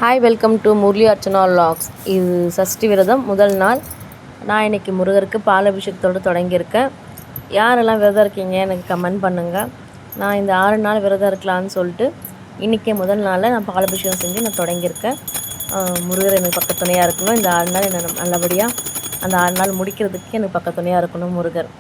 Hi, welcome to Murali Archana vlogs. இது சஷ்டி விரதம் முதல் நாள். நான் இன்றைக்கி முருகருக்கு பால் அபிஷேகத்தோடு தொடங்கியிருக்கேன். யாரெல்லாம் விரதம் இருக்கீங்க எனக்கு கமெண்ட் பண்ணுங்கள். நான் இந்த 6 நாள் விரதம் இருக்கலான்னு சொல்லிட்டு இன்றைக்கி முதல் நாளில் நான் பால் அபிஷேகம் செஞ்சு நான் தொடங்கியிருக்கேன். முருகர் எனக்கு பக்கத்துணையாக இருக்கணும். இந்த 6 நாள் என்ன நல்லபடியாக அந்த 6 நாள் முடிக்கிறதுக்கு எனக்கு பக்கத்துணையாக இருக்கணும் முருகர்.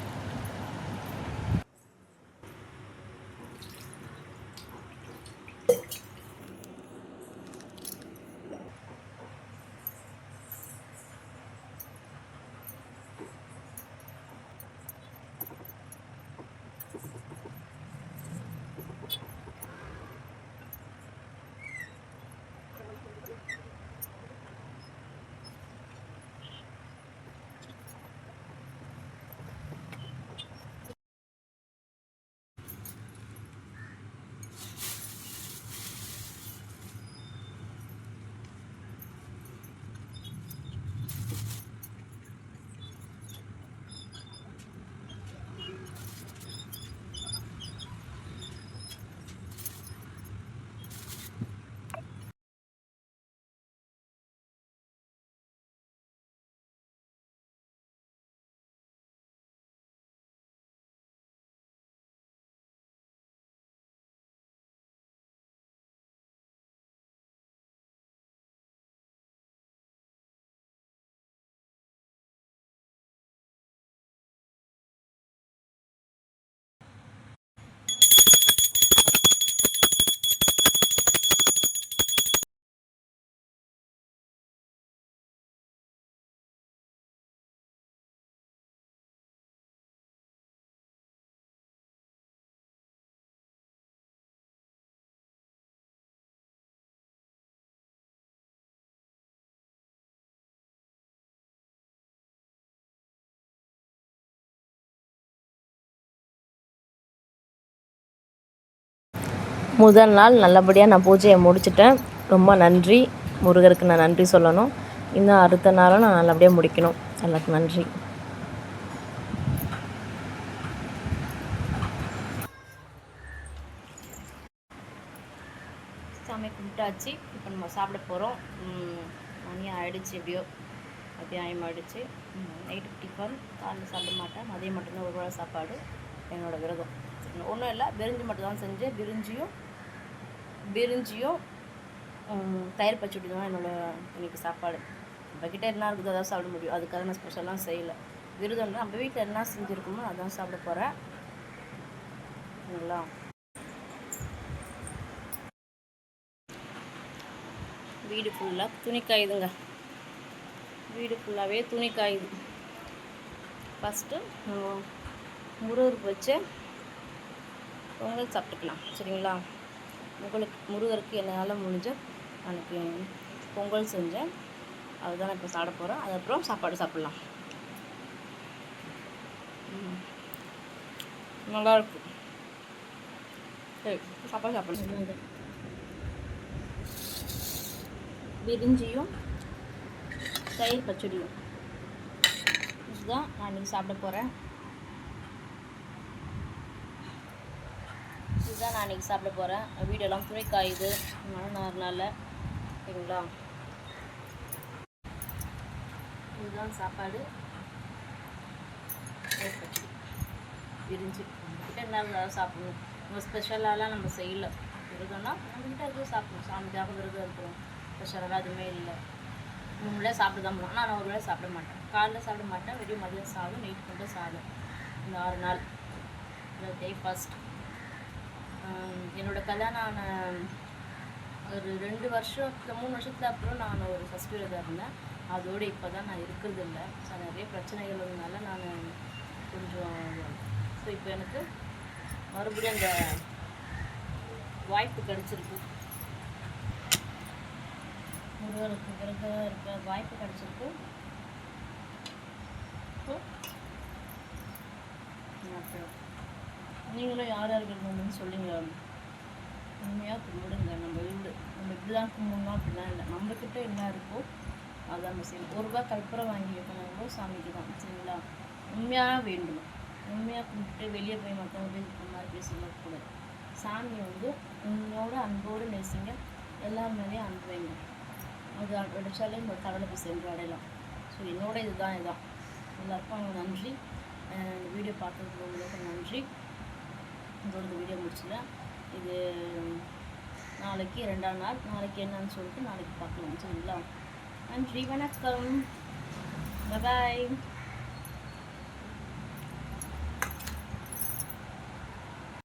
முதல் நாள் நல்லபடியாக நான் பூஜையை முடிச்சிட்டேன். ரொம்ப நன்றி. முருகருக்கு நான் நன்றி சொல்லணும். இன்னும் அடுத்த நாளும் நான் நல்லபடியாக முடிக்கணும். எல்லாருக்கும் நன்றி. சாமி கும்பிட்டாச்சு. இப்போ நம்ம சாப்பிட போகிறோம். மணி ஆகிடுச்சு, எப்படியோ அத்தியாயம் ஆகிடுச்சு. நைட்டு டிஃபன் காலையில் சாப்பிட மாட்டேன். மதியம் மட்டும்தான் ஒரு வேளை சாப்பாடு. என்னோடய விரதம் ஒன்றும் இல்லை, பிரிஞ்சி மட்டும் தான் செஞ்சேன். பிரிஞ்சியும் தயிர் பச்சடி தான் என்னோடய இன்றைக்கி சாப்பாடு. நம்மக்கிட்ட என்ன இருக்குதோ அதான் சாப்பிட முடியும். அதுக்காக நான் ஸ்பெஷலாக செய்யலை. விரதம் நம்ம வீட்டில் என்ன செஞ்சுருக்கோமோ அதான் சாப்பிட போகிறேன். சரிங்களா? வீடு ஃபுல்லாக துணி காயுதுங்க. வீடு ஃபுல்லாகவே துணி காயுது. ஃபஸ்ட்டு முருகருக்கு வச்சு பொங்கல் சாப்பிட்டுக்கலாம். சரிங்களா? முருகருக்கு என்னால் முடிஞ்ச எனக்கு பொங்கல் செஞ்சேன். அதுதான் நான் இப்போ சாப்பிட போகிறேன். அதுக்கப்புறம் சாப்பாடு சாப்பிட்லாம். நல்லாயிருக்கு. சரி, சாப்பாடு சாப்பிடலாம். பிரிஞ்சியும் தயிர் பச்சடியும் இதுதான் நான் இன்றைக்கி சாப்பிட போகிறேன். இதுதான் நான் இன்றைக்கி சாப்பிட போகிறேன். வீடெல்லாம் துணி காயுது, மழை நார்னால. சரிங்களா? இதுதான் சாப்பாடு. பிரிஞ்சு நம்மக்கிட்ட என்ன சாப்பிடணும். நம்ம ஸ்பெஷலாலாம் நம்ம செய்யலை. விரதம்னா நம்மக்கிட்ட எதுவும் சாப்பிடணும். சாமிக்காக விரதம் இருக்கிறோம். ஸ்பெஷலாக எதுவுமே இல்லை. 3 வேளை சாப்பிட்டு தான் போகணும். நான் ஒரு வேளை சாப்பிட மாட்டேன். காலைல சாப்பிட மாட்டேன். வெறும் மதியம் சாதம், நைட்டு மட்டும் சாதம். இந்த 6 நாள் டே ஃபஸ்ட். என்னோடய கல்யாணம் ஆன ஒரு 2 வருஷம் 3 வருஷத்துக்கு அப்புறம் நான் ஒரு ஃபஸ்ட் விரதம் இருந்தேன். அதோடு இப்போ தான் நான் இருக்கிறது இல்லை. ஸோ நிறைய பிரச்சனைகள் இருந்ததுனால நான் கொஞ்சம் இப்போ எனக்கு மறுபடியும் அந்த வாய்ப்பு கிடச்சிருக்கு. முருகருக்கு விரதம் இருக்க வாய்ப்பு கிடச்சிருக்கு. நீங்களும் யார் யார் விரும்பணும்னு சொல்லுங்க. உண்மையாக கும்பிடுங்க. நம்ம இப்படி தான் கும்பிடணும் அப்படிலாம் இல்லை. நம்மக்கிட்ட என்ன இருக்கோ அதான் நம்ம செய்யணும். 1 ரூபா கற்பூரம் வாங்கி வைக்கணும் சாமிக்கு தான். சரிங்களா? உண்மையாக வேண்டணும். உண்மையாக கும்பிட்டு வெளியே போய் மற்றவங்க இந்த மாதிரி பேசக்கூடாது. சாமி உங்களோட அன்போடு நேசிங்க. எல்லார் மேலேயும் அன்பு வைங்க. அது அடித்தாலே இந்த கடலை போய் சென்று அடையலாம். ஸோ என்னோட இதுதான் எல்லாருக்கும் நன்றி. இந்த வீடியோ பார்த்ததுக்கு உங்களுக்கு நன்றி. இதோட இந்த வீடியோ முடிச்சுக்கிறேன். இது நாளைக்கு 2ஆம் நாள். நாளைக்கு என்னன்னு சொல்லிட்டு நாளைக்கு பார்க்கலாம். சரிங்களா? நன்றி, வணக்கம், பாய்.